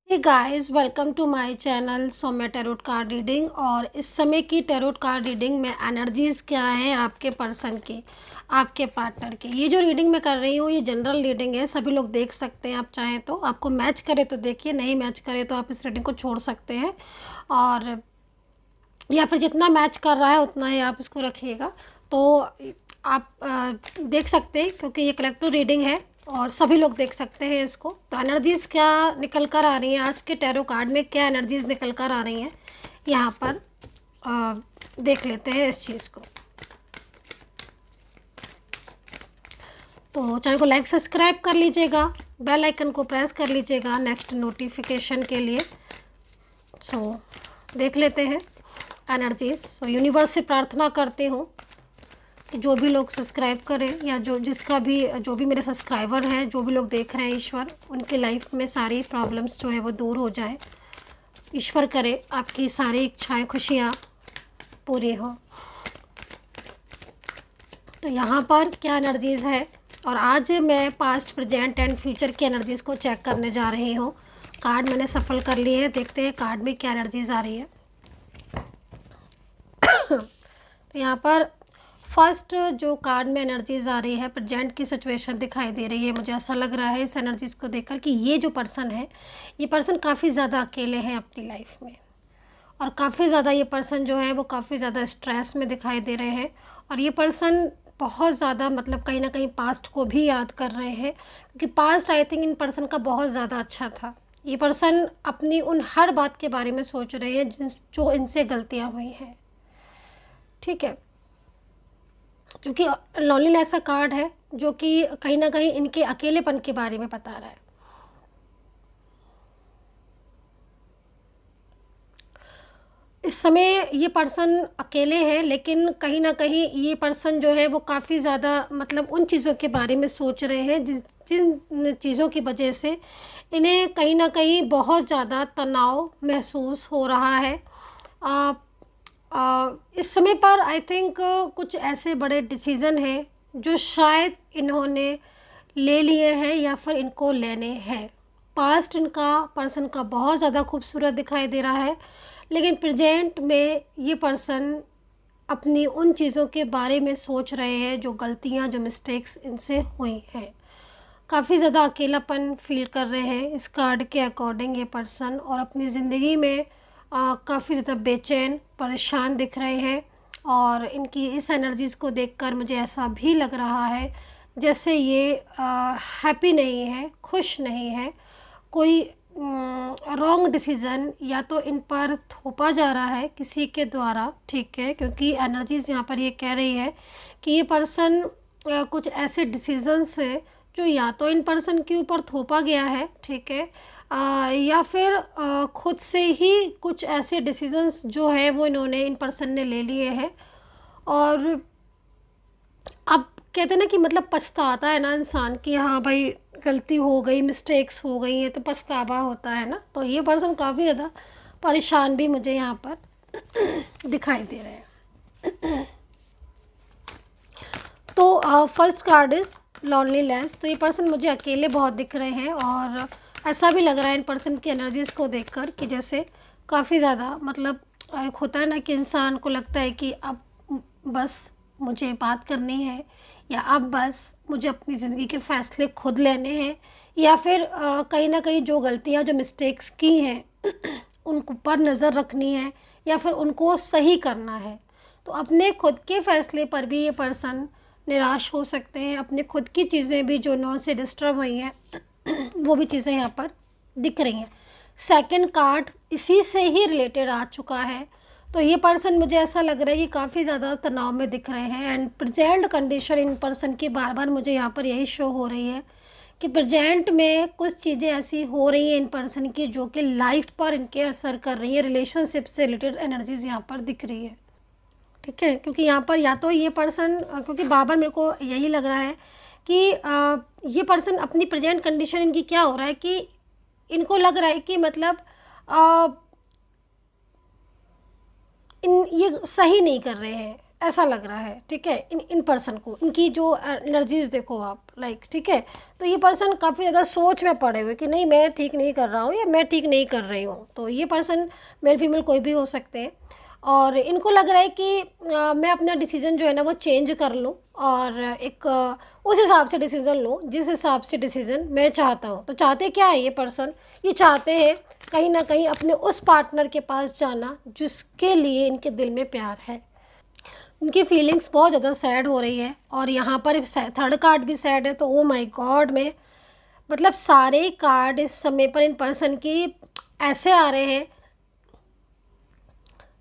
Hey guys, welcome to my channel Saumya tarot card reading. और इस समय की टैरोट कार्ड रीडिंग में एनर्जीज़ क्या हैं आपके पर्सन की, आपके पार्टनर की। ये जो रीडिंग मैं कर रही हूँ ये जनरल रीडिंग है, सभी लोग देख सकते हैं। आप चाहें तो आपको मैच करे तो देखिए, नहीं मैच करे तो आप इस रीडिंग को छोड़ सकते हैं, और या फिर जितना मैच कर रहा है उतना ही आप इसको रखिएगा। तो आप देख सकते हैं, क्योंकि ये कलेक्टिव रीडिंग है और सभी लोग देख सकते हैं इसको। तो एनर्जीज़ क्या निकल कर आ रही हैं आज के टैरो कार्ड में, क्या एनर्जीज़ निकल कर आ रही हैं यहाँ पर, देख लेते हैं इस चीज़ को। तो चैनल को लाइक सब्सक्राइब कर लीजिएगा, बेल आइकन को प्रेस कर लीजिएगा नेक्स्ट नोटिफिकेशन के लिए। सो देख लेते हैं एनर्जीज़। सो यूनिवर्स से प्रार्थना करती हूँ कि जो भी लोग सब्सक्राइब करें, या जो भी मेरे सब्सक्राइबर हैं, जो भी लोग देख रहे हैं, ईश्वर उनकी लाइफ में सारी प्रॉब्लम्स जो है वो दूर हो जाए। ईश्वर करे आपकी सारी इच्छाएं, खुशियाँ पूरी हो। तो यहाँ पर क्या एनर्जीज़ है, और आज मैं पास्ट, प्रेजेंट एंड फ्यूचर की एनर्जीज़ को चेक करने जा रही हूँ। कार्ड मैंने सफल कर लिए हैं, देखते हैं कार्ड में क्या एनर्जीज़ आ रही है। तो यहाँ पर फर्स्ट जो कार्ड में एनर्जीज़ आ रही है, प्रेजेंट की सिचुएशन दिखाई दे रही है। मुझे ऐसा लग रहा है इस एनर्जीज़ को देखकर कि ये जो पर्सन है, ये पर्सन काफ़ी ज़्यादा अकेले हैं अपनी लाइफ में, और काफ़ी ज़्यादा ये पर्सन जो है वो काफ़ी ज़्यादा स्ट्रेस में दिखाई दे रहे हैं। और ये पर्सन बहुत ज़्यादा, मतलब कहीं ना कहीं पास्ट को भी याद कर रहे हैं, क्योंकि past I think in person का बहुत ज़्यादा अच्छा था। ये पर्सन अपनी उन हर बात के बारे में सोच रहे हैं जो इनसे गलतियाँ हुई हैं, ठीक है। क्योंकि लॉन्लीनेस का कार्ड है जो कि कहीं ना कहीं इनके अकेलेपन के बारे में बता रहा है। इस समय ये पर्सन अकेले हैं, लेकिन कहीं ना कहीं ये पर्सन जो है वो काफ़ी ज़्यादा, मतलब उन चीज़ों के बारे में सोच रहे हैं जिन चीज़ों की वजह से इन्हें कहीं ना कहीं बहुत ज़्यादा तनाव महसूस हो रहा है। इस समय पर आई थिंक कुछ ऐसे बड़े डिसीज़न हैं जो शायद इन्होंने ले लिए हैं या फिर इनको लेने हैं। पास्ट इनका, पर्सन का बहुत ज़्यादा खूबसूरत दिखाई दे रहा है, लेकिन प्रेजेंट में ये पर्सन अपनी उन चीज़ों के बारे में सोच रहे हैं जो गलतियां, जो मिस्टेक्स इनसे हुई हैं। काफ़ी ज़्यादा अकेलापन फील कर रहे हैं इस कार्ड के अकॉर्डिंग ये पर्सन, और अपनी ज़िंदगी में काफ़ी ज़्यादा बेचैन, परेशान दिख रहे हैं। और इनकी इस एनर्जीज़ को देखकर मुझे ऐसा भी लग रहा है जैसे ये हैप्पी नहीं है, खुश नहीं है। कोई रॉन्ग डिसीज़न या तो इन पर थोपा जा रहा है किसी के द्वारा, ठीक है, क्योंकि एनर्जीज़ यहाँ पर ये कह रही है कि ये पर्सन कुछ ऐसे डिसीजंस है जो या तो इन पर्सन के ऊपर थोपा गया है, ठीक है, या फिर खुद से ही कुछ ऐसे डिसीजंस जो है वो इन्होंने, इन पर्सन ने ले लिए हैं। और अब कहते हैं ना कि मतलब पछताता है ना इंसान कि हाँ भाई गलती हो गई, मिस्टेक्स हो गई हैं, तो पछतावा होता है ना। तो ये पर्सन काफ़ी ज़्यादा परेशान भी मुझे यहाँ पर दिखाई दे रहे हैं। तो फर्स्ट कार्ड इज़ लॉन्लीनेस। तो ये पर्सन मुझे अकेले बहुत दिख रहे हैं, और ऐसा भी लग रहा है इन पर्सन की एनर्जीज़ को देखकर कि जैसे काफ़ी ज़्यादा, मतलब एक होता है ना कि इंसान को लगता है कि अब बस मुझे बात करनी है, या अब बस मुझे अपनी ज़िंदगी के फ़ैसले खुद लेने हैं, या फिर कहीं ना कहीं जो गलतियाँ, जो मिस्टेक्स की हैं उन पर नज़र रखनी है, या फिर उनको सही करना है। तो अपने खुद के फ़ैसले पर भी ये पर्सन निराश हो सकते हैं। अपने खुद की चीज़ें भी जो नौ से डिस्टर्ब हुई हैं वो भी चीज़ें यहाँ पर दिख रही हैं। सेकंड कार्ड इसी से ही रिलेटेड आ चुका है। तो ये पर्सन, मुझे ऐसा लग रहा है कि काफ़ी ज़्यादा तनाव में दिख रहे हैं। And present condition in person की बार बार मुझे यहाँ पर यही शो हो रही है कि प्रेजेंट में कुछ चीज़ें ऐसी हो रही हैं इन पर्सन की जो कि लाइफ पर इनके असर कर रही है। रिलेशनशिप से रिलेटेड एनर्जीज़ यहाँ पर दिख रही है, ठीक है। क्योंकि यहाँ पर या तो ये पर्सन, क्योंकि बार बार मेरे को यही लग रहा है कि ये पर्सन, अपनी प्रेजेंट कंडीशन इनकी क्या हो रहा है कि इनको लग रहा है कि मतलब ये सही नहीं कर रहे हैं, ऐसा लग रहा है, ठीक है। इन पर्सन को, इनकी जो एनर्जीज देखो आप, लाइक, ठीक है। तो ये पर्सन काफ़ी ज़्यादा सोच में पड़े हुए कि नहीं मैं ठीक नहीं कर रहा हूँ या मैं ठीक नहीं कर रही हूँ। तो ये पर्सन मेल फीमेल कोई भी हो सकते हैं, और इनको लग रहा है कि मैं अपना डिसीज़न जो है ना वो चेंज कर लूँ, और एक उस हिसाब से डिसीज़न लूँ जिस हिसाब से डिसीज़न मैं चाहता हूँ। तो चाहते क्या है ये पर्सन, ये चाहते हैं कहीं ना कहीं अपने उस पार्टनर के पास जाना जिसके लिए इनके दिल में प्यार है। उनकी फीलिंग्स बहुत ज़्यादा सैड हो रही है, और यहाँ पर थर्ड कार्ड भी सैड है। तो ओ माय गॉड, में मतलब सारे कार्ड इस समय पर इन पर्सन की ऐसे आ रहे हैं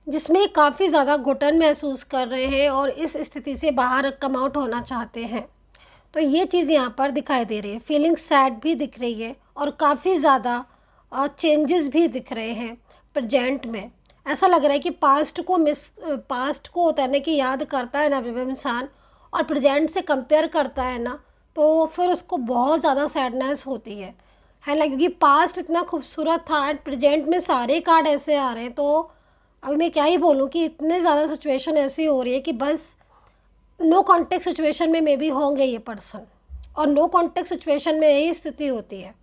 जिसमें काफ़ी ज़्यादा घुटन महसूस कर रहे हैं और इस स्थिति से बाहर कम आउट होना चाहते हैं। तो ये चीज़ यहाँ पर दिखाई दे रही है। फीलिंग सैड भी दिख रही है और काफ़ी ज़्यादा चेंजेस भी दिख रहे हैं प्रेजेंट में। ऐसा लग रहा है कि पास्ट को होता है ना कि याद करता है ना जब इंसान, और प्रेजेंट से कंपेयर करता है ना, तो फिर उसको बहुत ज़्यादा सैडनेस होती है ना, क्योंकि पास्ट इतना खूबसूरत था एंड प्रेजेंट में सारे कार्ड ऐसे आ रहे हैं। तो अभी मैं क्या ही बोलूँ कि इतने ज़्यादा सिचुएशन ऐसी हो रही है कि बस नो कॉन्टेक्ट सिचुएशन में मे भी होंगे ये पर्सन। और नो कॉन्टेक्ट सिचुएशन में यही स्थिति होती है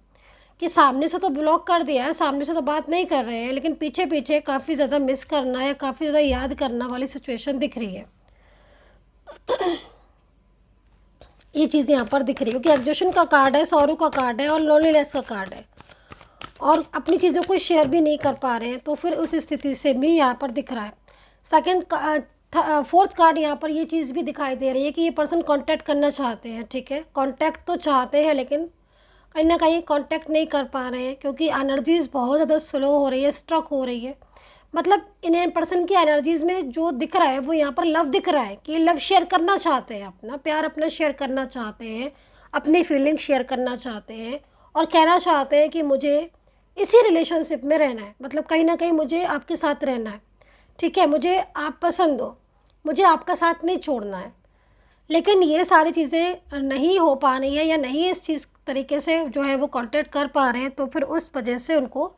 कि सामने से तो ब्लॉक कर दिया है, सामने से तो बात नहीं कर रहे हैं, लेकिन पीछे पीछे काफ़ी ज़्यादा मिस करना या काफ़ी ज़्यादा याद करना वाली सिचुएशन दिख रही है। ये चीज़ यहाँ पर दिख रही है, क्योंकि एग्जॉशन का कार्ड है, सॉरो का कार्ड है और लोनलीनेस का कार्ड है, और अपनी चीज़ों को शेयर भी नहीं कर पा रहे हैं। तो फिर उस स्थिति से भी यहाँ पर दिख रहा है। फोर्थ कार्ड यहाँ पर ये चीज़ भी दिखाई दे रही है कि ये पर्सन कांटेक्ट करना चाहते हैं, ठीक है। कांटेक्ट तो चाहते हैं लेकिन कहीं ना कहीं कांटेक्ट नहीं कर पा रहे हैं, क्योंकि एनर्जीज़ बहुत ज़्यादा स्लो हो रही है, स्ट्रक हो रही है। मतलब इन पर्सन की एनर्जीज़ में जो दिख रहा है वो यहाँ पर लव दिख रहा है कि लव शेयर करना चाहते हैं, अपना प्यार अपना शेयर करना चाहते हैं, अपनी फीलिंग शेयर करना चाहते हैं, और कहना चाहते हैं कि मुझे इसी रिलेशनशिप में रहना है। मतलब कहीं ना कहीं मुझे आपके साथ रहना है, ठीक है, मुझे आप पसंद हो, मुझे आपका साथ नहीं छोड़ना है। लेकिन ये सारी चीज़ें नहीं हो पा रही है या नहीं इस चीज़ तरीके से जो है वो कांटेक्ट कर पा रहे हैं, तो फिर उस वजह से उनको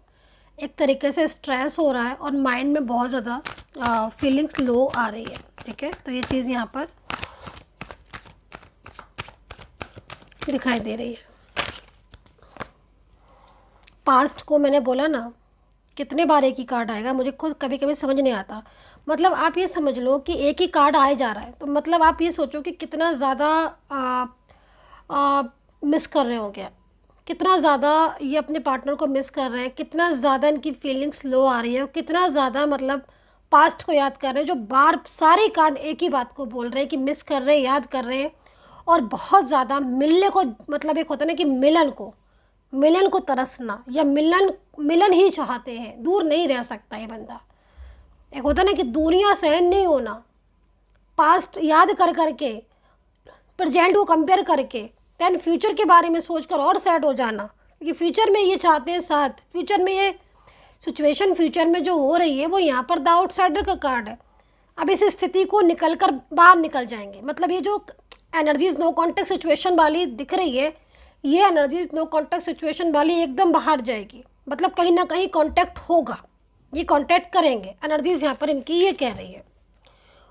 एक तरीके से स्ट्रेस हो रहा है और माइंड में बहुत ज़्यादा फीलिंग्स लो आ रही है, ठीक है। तो ये चीज़ यहाँ पर दिखाई दे रही है। पास्ट को मैंने बोला ना कितने बार एक ही कार्ड आएगा, मुझे खुद कभी कभी समझ नहीं आता। मतलब आप ये समझ लो कि एक ही कार्ड आए जा रहा है, तो मतलब आप ये सोचो कि कितना ज़्यादा मिस कर रहे होंगे, कितना ज़्यादा ये अपने पार्टनर को मिस कर रहे हैं, कितना ज़्यादा इनकी फीलिंग्स लो आ रही है, कितना ज़्यादा मतलब पास्ट को याद कर रहे हैं। जो बार सारे कार्ड एक ही बात को बोल रहे हैं कि मिस कर रहे हैं, याद कर रहे हैं, और बहुत ज़्यादा मिलने को, मतलब एक होता है ना कि मिलन को तरसना, या मिलन ही चाहते हैं, दूर नहीं रह सकता ये बंदा। एक होता है ना कि दुनिया सहन नहीं होना, पास्ट याद कर करके प्रेजेंट को कंपेयर करके देन फ्यूचर के बारे में सोचकर और सैड हो जाना, क्योंकि फ्यूचर में ये चाहते हैं साथ, फ्यूचर में ये सिचुएशन फ्यूचर में जो हो रही है वो यहाँ पर द आउटसाइडर का कार्ड है। अब इस स्थिति को निकल कर बाहर निकल जाएंगे। मतलब ये जो एनर्जीज नो कॉन्टेक्ट सिचुएशन वाली दिख रही है, ये एनर्जीज नो कॉन्टेक्ट सिचुएशन वाली एकदम बाहर जाएगी। मतलब कहीं ना कहीं कॉन्टेक्ट होगा, ये कॉन्टेक्ट करेंगे, एनर्जीज यहाँ पर इनकी ये कह रही है।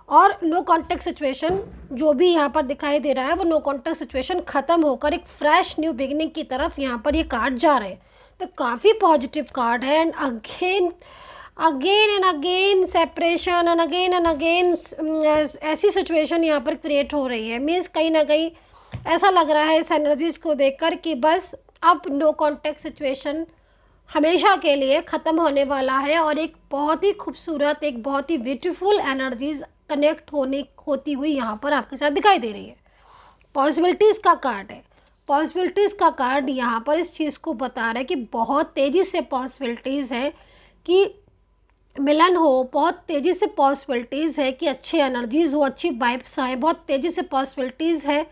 और नो कॉन्टेक्ट सिचुएशन जो भी यहाँ पर दिखाई दे रहा है वो नो कॉन्टेक्ट सिचुएशन ख़त्म होकर एक फ्रेश न्यू बिगिनिंग की तरफ यहाँ पर ये कार्ड जा रहे हैं। तो काफ़ी पॉजिटिव कार्ड है। And again and again separation and again ऐसी सिचुएशन यहाँ पर क्रिएट हो रही है। मीन्स कहीं ना कहीं ऐसा लग रहा है इस एनर्जीज़ को देखकर कि बस अब नो कॉन्टेक्ट सिचुएशन हमेशा के लिए ख़त्म होने वाला है, और एक बहुत ही खूबसूरत, एक बहुत ही ब्यूटीफुल एनर्जीज़ कनेक्ट होती हुई यहाँ पर आपके साथ दिखाई दे रही है। पॉसिबिलिटीज़ का कार्ड है। पॉसिबिलिटीज़ का कार्ड यहाँ पर इस चीज़ को बता रहा है कि बहुत तेज़ी से पॉसिबिलिटीज़ है कि मिलन हो, बहुत तेज़ी से पॉसिबिलिटीज़ है कि अच्छी एनर्जीज़ हो, अच्छी वाइब्स आए, बहुत तेज़ी से पॉसिबिलिटीज़ है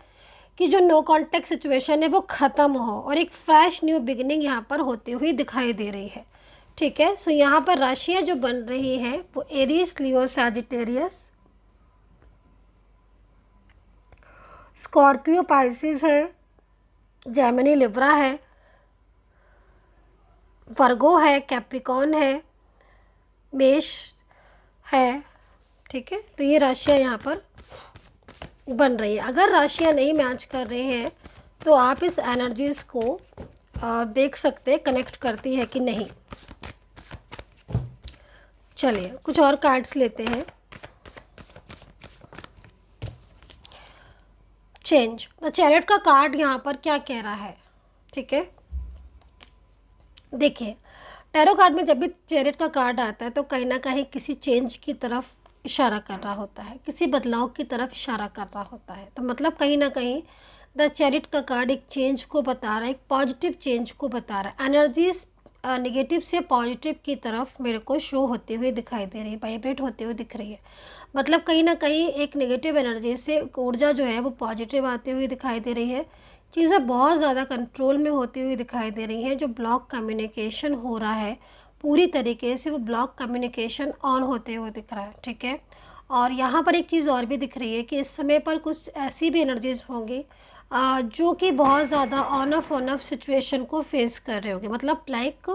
कि जो नो कॉन्टेक्ट सिचुएशन है वो ख़त्म हो और एक फ्रेश न्यू बिगिनिंग यहाँ पर होती हुई दिखाई दे रही है, ठीक है। सो यहाँ पर राशियाँ जो बन रही है वो एरीज, लियो, सैजिटेरियस, स्कॉर्पियो, पाइसिस है, जेमिनी, लिब्रा है, वर्गो है, कैप्रिकॉन है, मेष है, ठीक है, तो ये राशियाँ यहाँ पर बन रही है। अगर राशियाँ नहीं मैच कर रही हैं तो आप इस एनर्जीज़ को देख सकते हैं कनेक्ट करती है कि नहीं। चलिए कुछ और कार्ड्स लेते हैं। चेंज, द चैरियट का कार्ड यहाँ पर क्या कह रहा है, ठीक है। देखिए टैरो कार्ड में जब भी चैरियट का कार्ड आता है तो कहीं ना कहीं किसी चेंज की तरफ इशारा कर रहा होता है, किसी बदलाव की तरफ इशारा कर रहा होता है। तो मतलब कहीं ना कहीं द चैरियट का कार्ड एक चेंज को बता रहा है, एक पॉजिटिव चेंज को बता रहा है। एनर्जीज नेगेटिव से पॉजिटिव की तरफ मेरे को शो होती हुई दिखाई दे रही है, वाइब्रेट होती हुई दिख रही है। मतलब कहीं ना कहीं एक नेगेटिव एनर्जी से ऊर्जा जो है वो पॉजिटिव आती हुई दिखाई दे रही है। चीज़ें बहुत ज़्यादा कंट्रोल में होती हुई दिखाई दे रही हैं। जो ब्लॉक कम्युनिकेशन हो रहा है पूरी तरीके से वो ब्लॉक कम्युनिकेशन ऑन होते हुए दिख रहा है, ठीक है। और यहाँ पर एक चीज़ और भी दिख रही है कि इस समय पर कुछ ऐसी भी एनर्जीज़ होंगी जो कि बहुत ज़्यादा ऑन ऑफ सिचुएशन को फेस कर रहे होंगे। मतलब लाइक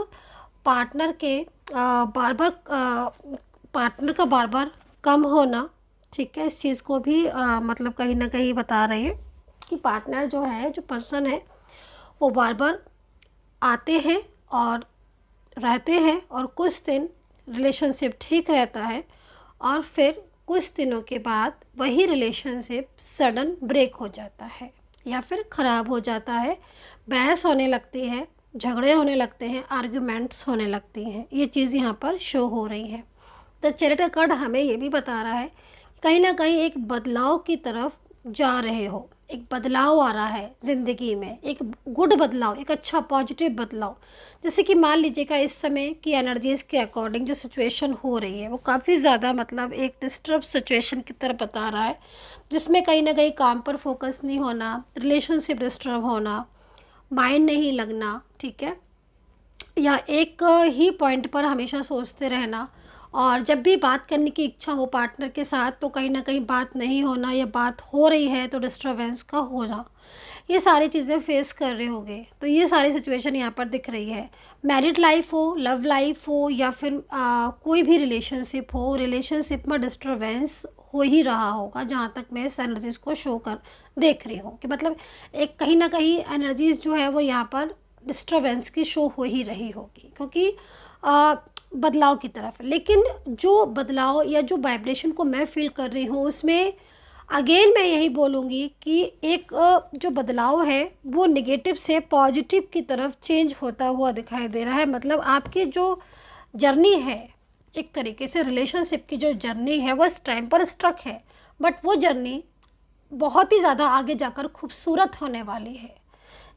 पार्टनर के बार बार पार्टनर का बार बार कम होना, ठीक है। इस चीज़ को भी मतलब कहीं ना कहीं बता रहे हैं कि पार्टनर जो है, जो पर्सन है, वो बार बार आते हैं और रहते हैं और कुछ दिन रिलेशनशिप ठीक रहता है और फिर कुछ दिनों के बाद वही रिलेशनशिप सडन ब्रेक हो जाता है या फिर ख़राब हो जाता है। बहस होने लगती है, झगड़े होने लगते हैं, आर्ग्यूमेंट्स होने लगती हैं। ये चीज़ यहाँ पर शो हो रही है। तो चैरियट का कार्ड हमें ये भी बता रहा है कहीं ना कहीं एक बदलाव की तरफ जा रहे हो, एक बदलाव आ रहा है ज़िंदगी में, एक गुड बदलाव, एक अच्छा पॉजिटिव बदलाव। जैसे कि मान लीजिएगा इस समय की एनर्जीज़ के अकॉर्डिंग जो सिचुएशन हो रही है वो काफ़ी ज़्यादा मतलब एक डिस्टर्ब सिचुएशन की तरफ बता रहा है, जिसमें कहीं ना कहीं काम पर फोकस नहीं होना, रिलेशनशिप डिस्टर्ब होना, माइंड नहीं लगना, ठीक है, या एक ही पॉइंट पर हमेशा सोचते रहना। और जब भी बात करने की इच्छा हो पार्टनर के साथ तो कहीं ना कहीं बात नहीं होना, या बात हो रही है तो डिस्टर्बेंस का होना, ये सारी चीज़ें फेस कर रहे होंगे। तो ये सारी सिचुएशन यहाँ पर दिख रही है। मैरिड लाइफ हो, लव लाइफ हो, या फिर कोई भी रिलेशनशिप हो, रिलेशनशिप में डिस्टर्बेंस हो ही रहा होगा जहाँ तक मैं इस एनर्जीज़ को शो कर देख रही हूँ कि मतलब एक कहीं ना कहीं एनर्जीज़ जो है वो यहाँ पर डिस्टर्बेंस की शो हो ही रही होगी, क्योंकि बदलाव की तरफ। लेकिन जो बदलाव या जो वाइब्रेशन को मैं फील कर रही हूँ उसमें अगेन मैं यही बोलूँगी कि एक जो बदलाव है वो नेगेटिव से पॉजिटिव की तरफ चेंज होता हुआ दिखाई दे रहा है। मतलब आपकी जो जर्नी है, एक तरीके से रिलेशनशिप की जो जर्नी है वो इस टाइम पर स्ट्रक है, बट वो जर्नी बहुत ही ज़्यादा आगे जाकर खूबसूरत होने वाली है।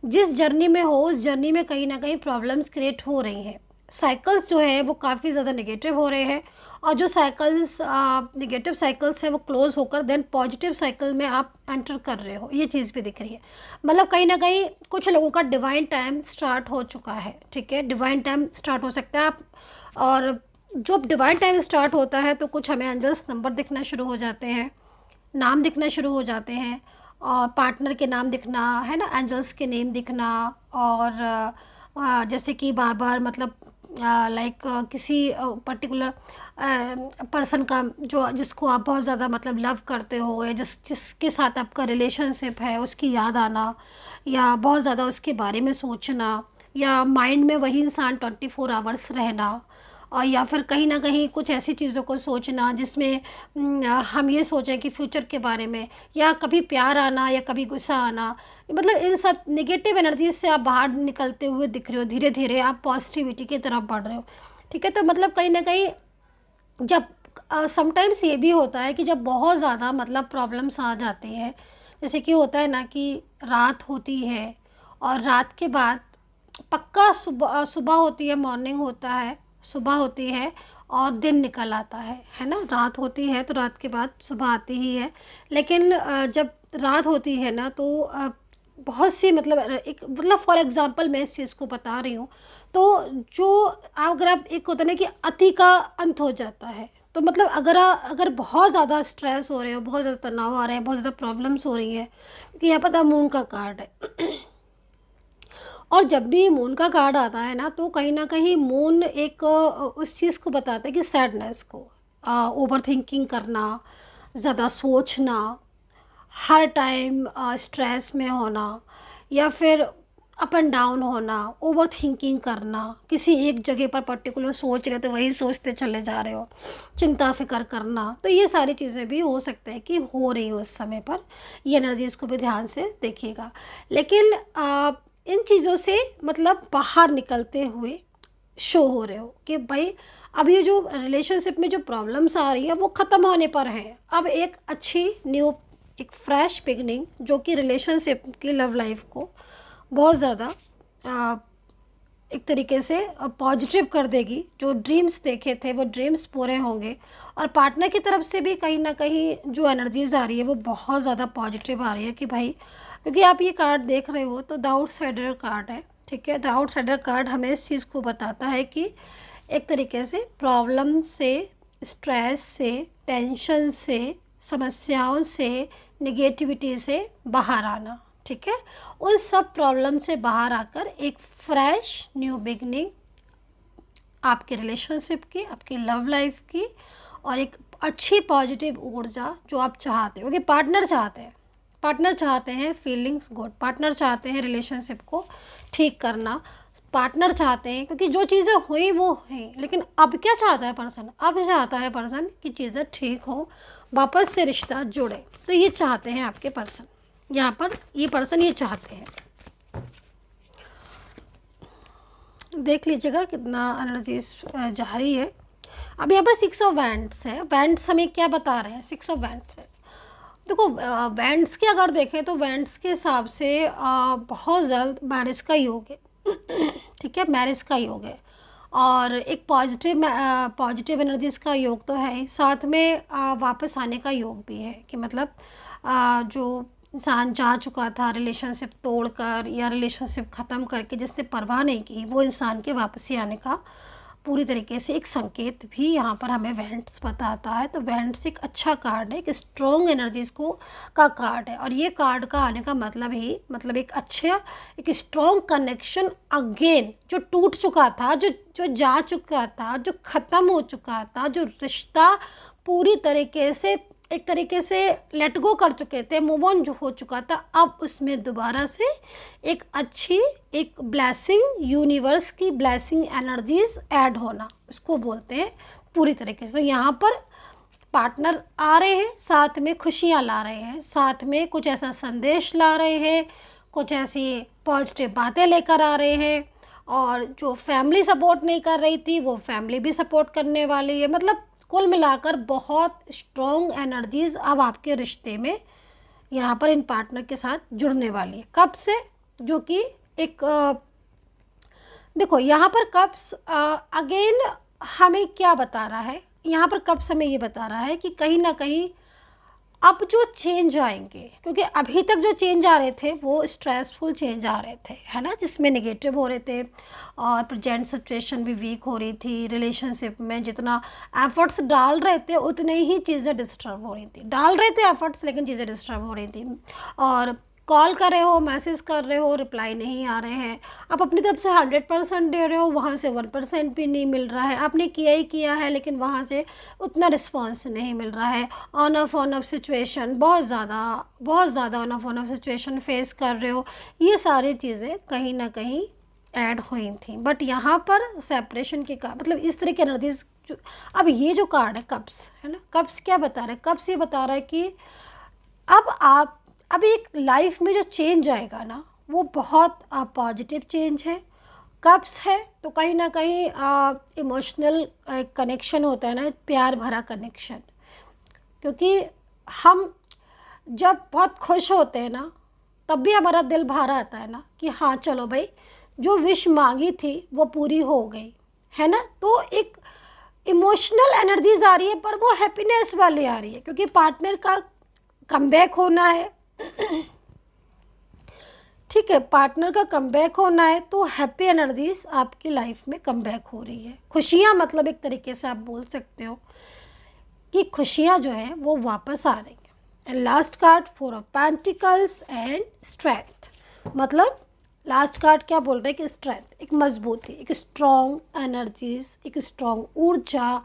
जिस जर्नी में हो उस जर्नी में कहीं ना कहीं प्रॉब्लम्स क्रिएट हो रही हैं। साइकिल्स जो है वो काफ़ी ज़्यादा नेगेटिव हो रहे हैं, और जो साइकिल्स नेगेटिव साइकिल्स है वो क्लोज होकर देन पॉजिटिव साइकिल में आप एंटर कर रहे हो, ये चीज़ भी दिख रही है। मतलब कहीं ना कहीं कुछ लोगों का डिवाइन टाइम स्टार्ट हो चुका है, ठीक है, डिवाइन टाइम स्टार्ट हो सकता है आप। और जब डिवाइन टाइम स्टार्ट होता है तो कुछ हमें एंजल्स नंबर दिखना शुरू हो जाते हैं, नाम दिखना शुरू हो जाते हैं, और पार्टनर के नाम दिखना है ना, एंजल्स के नेम दिखना। और जैसे कि बार बार मतलब लाइक किसी पर्टिकुलर पर्सन का जो जिसको आप बहुत ज़्यादा मतलब लव करते हो, या जिसके साथ आपका रिलेशनशिप है उसकी याद आना, या बहुत ज़्यादा उसके बारे में सोचना, या माइंड में वही इंसान 24 आवर्स रहना, और या फिर कहीं ना कहीं कुछ ऐसी चीज़ों को सोचना जिसमें हम ये सोचें कि फ्यूचर के बारे में, या कभी प्यार आना या कभी गुस्सा आना। मतलब इन सब नेगेटिव एनर्जीज से आप बाहर निकलते हुए दिख रहे हो, धीरे धीरे आप पॉजिटिविटी की तरफ बढ़ रहे हो, ठीक है। तो मतलब कहीं ना कहीं जब समटाइम्स ये भी होता है कि जब बहुत ज़्यादा मतलब प्रॉब्लम्स आ जाती हैं, जैसे कि होता है ना कि रात होती है और रात के बाद पक्का सुबह सुबह होती है, मॉर्निंग होता है, सुबह होती है और दिन निकल आता है ना। रात होती है तो रात के बाद सुबह आती ही है। लेकिन जब रात होती है ना तो बहुत सी मतलब एक मतलब फॉर एग्जांपल मैं इस चीज़ को बता रही हूँ, तो जो अगर आप एक होता है ना कि अति का अंत हो जाता है। तो मतलब अगर बहुत ज़्यादा स्ट्रेस हो रहे हो, बहुत ज़्यादा तनाव आ रहे हैं, बहुत ज़्यादा प्रॉब्लम्स हो रही है, कि यहाँ पता मून का कार्ड है और जब भी मून का कार्ड आता है ना तो कहीं ना कहीं मून एक उस चीज़ को बताता है कि सैडनेस को, ओवर थिंकिंग करना, ज़्यादा सोचना, हर टाइम स्ट्रेस में होना, या फिर अप एंड डाउन होना, ओवर थिंकिंग करना, किसी एक जगह पर पर्टिकुलर सोच रहे तो वही सोचते चले जा रहे हो, चिंता फिक्र करना, तो ये सारी चीज़ें भी हो सकता है कि हो रही हो उस समय पर। ये एनर्जीज़ को भी ध्यान से देखिएगा। लेकिन इन चीज़ों से मतलब बाहर निकलते हुए शो हो रहे हो कि भाई अब ये जो रिलेशनशिप में जो प्रॉब्लम्स आ रही है वो ख़त्म होने पर है। अब एक अच्छी न्यू, एक फ्रेश बिगनिंग जो कि रिलेशनशिप की लव लाइफ को बहुत ज़्यादा एक तरीके से पॉजिटिव कर देगी। जो ड्रीम्स देखे थे वो ड्रीम्स पूरे होंगे, और पार्टनर की तरफ से भी कहीं ना कहीं जो एनर्जीज आ रही है वो बहुत ज़्यादा पॉजिटिव आ रही है कि भाई, क्योंकि आप ये कार्ड देख रहे हो तो द आउटसाइडर कार्ड है, ठीक है। द आउटसाइडर कार्ड हमें इस चीज़ को बताता है कि एक तरीके से प्रॉब्लम से, स्ट्रेस से, टेंशन से, समस्याओं से, निगेटिविटी से बाहर आना, ठीक है। उन सब प्रॉब्लम से बाहर आकर एक फ्रेश न्यू बिगनिंग आपके रिलेशनशिप की, आपकी लव लाइफ की, और एक अच्छी पॉजिटिव ऊर्जा जो आप चाहते हो, कि पार्टनर चाहते हैं फीलिंग्स गुड, पार्टनर चाहते हैं रिलेशनशिप को ठीक करना, पार्टनर चाहते हैं, क्योंकि जो चीज़ें हुई वो हुई, लेकिन अब क्या चाहता है पर्सन, अब चाहता है पर्सन कि चीज़ें ठीक हो, वापस से रिश्ता जुड़े। तो ये चाहते हैं आपके पर्सन, यहाँ पर ये पर्सन ये चाहते हैं। देख लीजिएगा कितना एनर्जीज जा रही है। अब यहाँ पर 6 ऑफ वैंड्स है। वैंड्स हमें क्या बता रहे हैं? 6 ऑफ वैंड्स है। देखो वैंड्स के अगर देखें तो वैंड्स के हिसाब से बहुत जल्द मैरिज का योग है ठीक है, मैरिज का योग है, और एक पॉजिटिव एनर्जीज का योग तो है ही, साथ में वापस आने का योग भी है कि मतलब जो इंसान जा चुका था रिलेशनशिप तोड़कर या रिलेशनशिप ख़त्म करके, जिसने परवाह नहीं की, वो इंसान के वापसी आने का पूरी तरीके से एक संकेत भी यहाँ पर हमें वेंट्स बताता है। तो वेंट्स एक अच्छा कार्ड है, एक स्ट्रॉन्ग एनर्जीज को का कार्ड है, और ये कार्ड का आने का मतलब ही मतलब एक अच्छा, एक स्ट्रॉन्ग कनेक्शन अगेन, जो टूट चुका था, जो जा चुका था, जो ख़त्म हो चुका था, जो रिश्ता पूरी तरीके से एक तरीके से लेट गो कर चुके थे, मूव ऑन जो हो चुका था, अब उसमें दोबारा से एक अच्छी, एक ब्लेसिंग, यूनिवर्स की ब्लेसिंग एनर्जीज ऐड होना, उसको बोलते हैं पूरी तरीके से। तो यहाँ पर पार्टनर आ रहे हैं, साथ में खुशियाँ ला रहे हैं, साथ में कुछ ऐसा संदेश ला रहे हैं, कुछ ऐसी पॉजिटिव बातें लेकर आ रहे हैं, और जो फैमिली सपोर्ट नहीं कर रही थी वो फैमिली भी सपोर्ट करने वाली है। मतलब कुल मिलाकर बहुत स्ट्रॉन्ग एनर्जीज अब आपके रिश्ते में यहाँ पर इन पार्टनर के साथ जुड़ने वाली है। कब से? जो कि एक देखो यहाँ पर कप्स अगेन हमें क्या बता रहा है, यहाँ पर कप्स हमें ये बता रहा है कि कहीं ना कहीं अब जो चेंज आएंगे, क्योंकि अभी तक जो चेंज आ रहे थे वो स्ट्रेसफुल चेंज आ रहे थे, है ना, जिसमें नेगेटिव हो रहे थे, और प्रेजेंट सिचुएशन भी वीक हो रही थी। रिलेशनशिप में जितना एफर्ट्स डाल रहे थे उतने ही चीज़ें डिस्टर्ब हो रही थी, डाल रहे थे एफर्ट्स लेकिन चीज़ें डिस्टर्ब हो रही थी। और कॉल कर रहे हो, मैसेज कर रहे हो, रिप्लाई नहीं आ रहे हैं, आप अपनी तरफ से 100% दे रहे हो, वहाँ से 1% भी नहीं मिल रहा है, आपने किया ही किया है लेकिन वहाँ से उतना रिस्पॉन्स नहीं मिल रहा है। ऑन ऑफ सिचुएशन, बहुत ज़्यादा ऑन ऑफ सिचुएशन फेस कर रहे हो। ये सारी चीज़ें कहीं ना कहीं ऐड हुई थी, बट यहाँ पर सेपरेशन की का मतलब इस तरह की एनर्जीज। अब ये जो कार्ड है कप्स, है ना, कप्स क्या बता रहा है? कप्स ये बता रहा है कि अब एक लाइफ में जो चेंज आएगा ना वो बहुत पॉजिटिव चेंज है। कप्स है तो कहीं ना कहीं इमोशनल कनेक्शन होता है ना, प्यार भरा कनेक्शन, क्योंकि हम जब बहुत खुश होते हैं ना तब भी हमारा दिल भरा आता है ना कि हाँ चलो भाई, जो विश मांगी थी वो पूरी हो गई, है ना। तो एक इमोशनल एनर्जीज आ रही है, पर वो हैप्पीनेस वाली आ रही है, क्योंकि पार्टनर का कमबैक होना है ठीक है, पार्टनर का कमबैक होना है, तो हैप्पी एनर्जीज आपकी लाइफ में कमबैक हो रही है। खुशियाँ मतलब एक तरीके से आप बोल सकते हो कि खुशियाँ जो है वो वापस आ रही हैं। And last card 4 of pentacles and strength, मतलब लास्ट कार्ड क्या बोल रहे हैं कि स्ट्रेंथ, एक मजबूती, एक स्ट्रॉन्ग एनर्जीज, एक स्ट्रॉन्ग ऊर्जा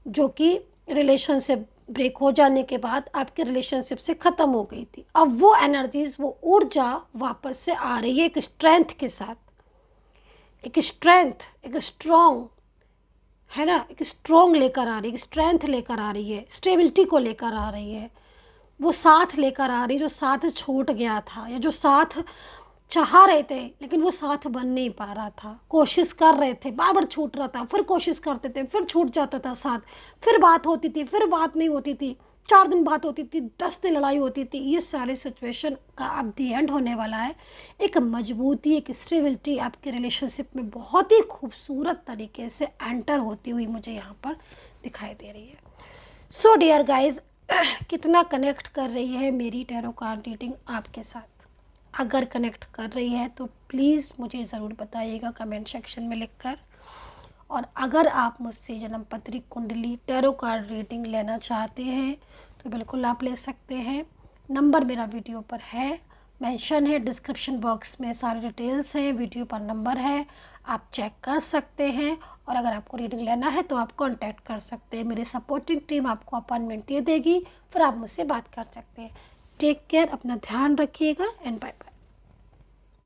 जो कि रिलेशनशिप ब्रेक हो जाने के बाद आपके रिलेशनशिप से ख़त्म हो गई थी, अब वो एनर्जीज, वो ऊर्जा वापस से आ रही है एक स्ट्रेंथ के साथ, एक स्ट्रेंथ, एक स्ट्रॉन्ग, है ना, एक स्ट्रॉन्ग लेकर आ रही है, स्ट्रेंथ लेकर आ रही है, स्टेबिलिटी को लेकर आ रही है, वो साथ लेकर आ रही है जो साथ छूट गया था, या जो साथ चाह रहे थे लेकिन वो साथ बन नहीं पा रहा था, कोशिश कर रहे थे, बार बार छूट रहा था, फिर कोशिश करते थे, फिर छूट जाता था साथ, फिर बात होती थी, फिर बात नहीं होती थी, 4 दिन बात होती थी, 10 दिन लड़ाई होती थी। ये सारी सिचुएशन का अब दी एंड होने वाला है। एक मजबूती, एक स्टेबिलिटी आपके रिलेशनशिप में बहुत ही खूबसूरत तरीके से एंटर होती हुई मुझे यहाँ पर दिखाई दे रही है। सो डियर गाइज, कितना कनेक्ट कर रही है मेरी टैरो कार्ड रीडिंग आपके साथ? अगर कनेक्ट कर रही है तो प्लीज़ मुझे ज़रूर बताइएगा कमेंट सेक्शन में लिखकर। और अगर आप मुझसे जन्म पत्री, कुंडली, टैरो कार्ड रीडिंग लेना चाहते हैं तो बिल्कुल आप ले सकते हैं। नंबर मेरा वीडियो पर है, मेंशन है, डिस्क्रिप्शन बॉक्स में सारी डिटेल्स हैं, वीडियो पर नंबर है, आप चेक कर सकते हैं। और अगर आपको रीडिंग लेना है तो आप कांटेक्ट कर सकते हैं, मेरी सपोर्टिंग टीम आपको अपॉइंटमेंट दे देगी, फिर आप मुझसे बात कर सकते हैं। टेक केयर, अपना ध्यान रखिएगा एंड बाय बाय।